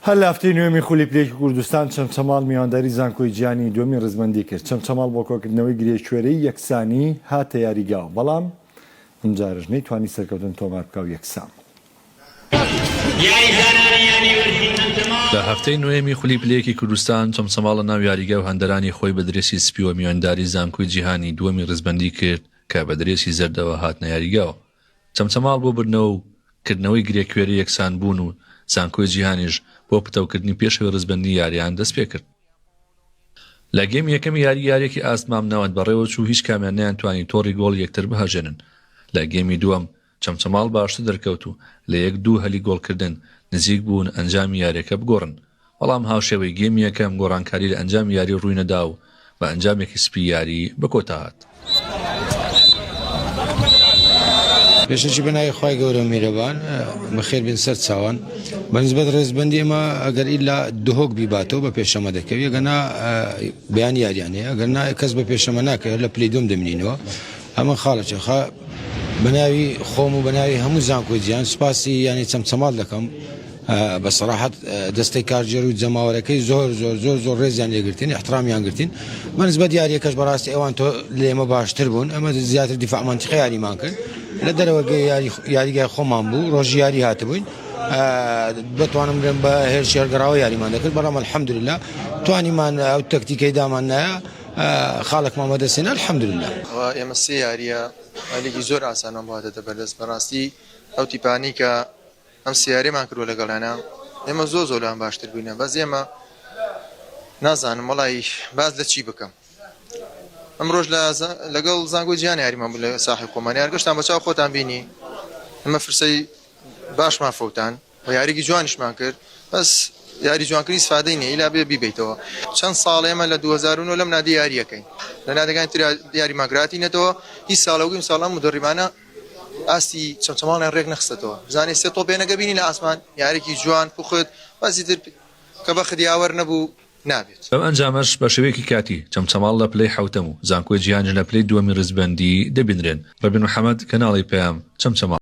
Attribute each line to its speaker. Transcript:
Speaker 1: هەر لە هەفتەی نوێمی خولی پلەیەکی کوردستان چەمچەماڵ میوانداری زانکۆی گیانی دووەمی ڕزبەندی کرد. چەمچەماڵ بۆ کۆکردنەوەی گرێشوێرەی یەکسانی هاتە یاریگاوە، بەڵام ئەم جارەش نەیتوانی سەرکەوتن تۆمار بکە و یەکسان.
Speaker 2: لە هەفتەی نوێمی خولی پلەیەکی کوردستان چەمچەماڵ لە ناو یاریگا و هەندەرانی خۆی بە درێژی سپی و میوانداری زانکۆی جیهانی دووەمی ڕزبەندی کرد کە بە درێژی زەردەوە هاتنە یاریگاوە. چەمچەماڵ بۆ بردنەوە و کردنەوەی گرێکوێری یەکسان بوون و زانکۆی جیهانیش بۆ پتەوکردنی پێشەوەی ڕزبەندی یاریان دەست پێ کرد. لە گەیمی یەکەمی یاریەکی ئاسمام ناوەند بەڕێوە چوو، هیچ کامیان نەیانتوانی تۆڕی گۆڵ یەکتر بهەژێنن. لە گەیمی دووەم چەمچەماڵ باشتر دەرکەوت و لە 1-2 هەلی گۆڵکردن نزیک بوون ئەنجامی یاریەکە بگۆڕن، بەڵام هاوشێوەی گەیمی یەکەم گۆڕانکاری لە ئەنجامی یاری ڕووی نەدا و بە ئەنجامێکی سپی یاری بەکۆتا هات.
Speaker 3: پێشەکی بەناوی خوای گەورە میرەبان بەخێر بێن سەر چاوان بەنسبەت ڕێزبەندی ئێمە ئەگەر ئیلا دهۆک بیباتەوە بە پێشەمە دەکەوێت، ئەگەنا بەیان یاریانەیە، ئەگەرنا کەس بە پێشەمە ناکەوێت لە پلەی دوم دەمنینەوە. ئەمە خاڵەچەخە بەناوی خۆم و بەناوی هەموو زانکۆی جیهان سوپاسی یانی چەمچەماڵ دەکەم. بەسەراحەت دەستەی کارژێر و جەماوەرەکەی زۆر زۆر زۆر زۆر ڕێزیان لێگرتین، احترامیان گرتین. بەنسبەت یاریەکەش بەڕاستی ئەوان تۆ لە ئێمە باشتر بوون، ئەمە زیاتر دیفاع مەنتیقی یاریمان کرد. لە دەرەوە یاریگای خۆمان بوو، ڕۆژی یاری هاتبووین، بتوانم بە هێرشی هەرگەڕاوە یاریمان دەکرد، بەڵام الحەمدوللا توانیمان ئەو تەکتیکەی دامان نایە خاڵێکمان بەدەستێنا الحەمدوللا.
Speaker 4: ئێمە سێ یاریە هەلێکی زۆر ئاسانمان بۆ هاتە بەردەست. بەڕاستی ئەو تیپانی کە ئەم سیارێمان کردووە لەگەڵانە ئێمە زۆر لەوان باشتر بووینە، بەس ئێمە نازانم وەڵی باز لە چی بکەم. ئەمڕۆژ لەگەڵ زانکۆی جیهانی یاریمان بوو لە ساحی کۆمانی یارگەشتان بەچاو خۆتان بینی، ئەمە فرسەی باشمان فەوتان و یاریی جوانیشمان کرد، بەس یاری جوانکردنی سفادەی نیە، ئیلا بێ بیبیتەوە. چەند ساڵ ئێمە لە 2009 لەم نادی یاریەکەین، لە نادەکانی تر یاری ماگراتینەتەوە، هیچ ساڵەوەی ساڵان مدرڕیمانە ئاستی چەمچەماڵیان ڕێک نەخستەوە. بزانێ سێ تۆ پێ نەگەبینی لە ئاسمان یارێکی جوان پوخت، بەسی تر کە بە خدیاوەر نەبوو نابێت.
Speaker 2: بەم ئەنجامەش بە شێوەیەکی کاتی چەمچەماڵ لە پلەی حەوتەم و زانکۆی جیهانیش لە پلەی دووەمی ڕزبەندی دەبینرێن. ڕەبین محەممەد کەناڵی پێیام چەمچەماڵ.